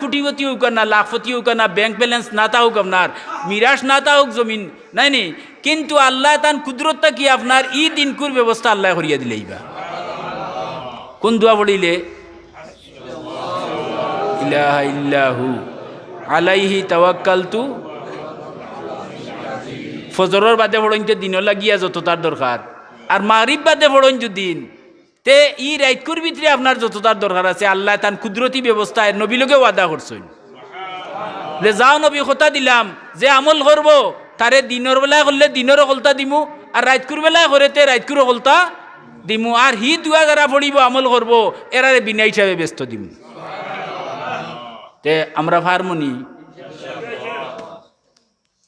কোটিপতি হোক না লাখপতি হোক না ব্যাংক ব্যালেন্স না তা হোক আপনার মিরাজ না তা হোক জমিন নাই নি, কিন্তু আল্লাহ তান কুদরতটা কি আপনার ই দিনকুর ব্যবস্থা আল্লাহ করিয়া দিলেইবা। কোন দোয়া পড়িলে ইলাহা ইল্লাহু আলাইহি তাওয়াক্কালতু, ফজরের বাদে পড়ইতে দিন লাগিয়া যত তার দরকার, আর মাগরিব বাদে পড়ইন দিন তে ই রাইতকুর ভিতরে আপনার যত তার দরকার আছে আল্লাহ তান কুদরতি ব্যবস্থায় নবী লোকে ওয়াদা করছেন যে যাও নবী কথা দিলাম যে আমল করব তারে দিনের বেলায় করলে দিনেরও কলতা দিমু, আর রাইতকুর বেলায় করেতে রাইতকুরও কলতা দিমু, আর হি দুয়া যারা পড়িব আমল করব এরারে বিনা হিসাবে ব্যস্ত দিমু। তে আমরা ফার্মনি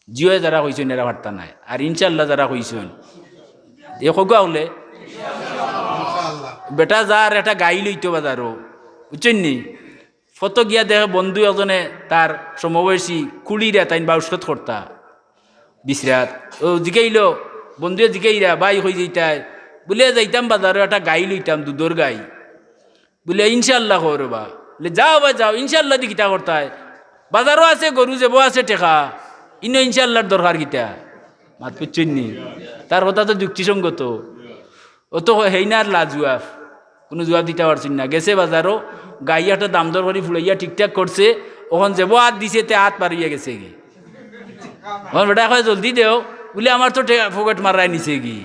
জিও যারা কইছেন এরা বার্তা নাই, আর ইনশাল্লাহ যারা কইছেন এ কগা হলে বেটা যার একটা গাই লইতো বাজারও বুঝছেন নি, ফটো গিয়া দেখে বন্ধু এজনে তার সমবয়সী কুড়িরা তাই বাউসত করতা বিশ্রাত ও জিগাইল বন্ধুয়ে জিগাইরা বাই হয়ে যাইতাই বলে যাইতাম বাজারও একটা গাই লইতাম দুধর গাই, বলে ইনশাল্লাহ করবা, বলে যাও বা যাও ইনশাল্লাহ দি কিতা করতায়, বাজারও আছে গরু যাবো আছে টেকা ইনো ইনশাল্লাহর দরকার কিতা মাত পুচ্ছেন নি, তার কথা তো যুক্তিসঙ্গত, ও তো হেই না আর লাজুয়াফ কোনো জবাব দিতে পারছেন না, গেছে বাজারও গাই একটা দাম দর করে ফুলাইয়া ঠিকঠাক করছে, ওখান যাব হাত দিছে তে হাত পারিয়া গেছে কি আমার বেটা হয় জলদি দেও, বলে আমার তো ফোকট মারাই নিছে কি,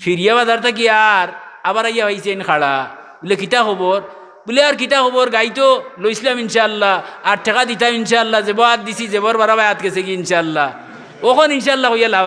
ফিরিয়া বাজারটা কি আর আবার আইয়া হয়েছেন খাড়া, বলে কিতা খবর, বলে আর কিতা খবর গাই তো লইছিলাম ইনশাল্লাহ আর ঠেকা দিতাম ইনশাল্লাহ, যাব হাত দিছি জেবর বাড়াবাই হাত গেছে কি ইনশাল্লাহ, ওখন ইনশাল্লাহ হইয়া লাভ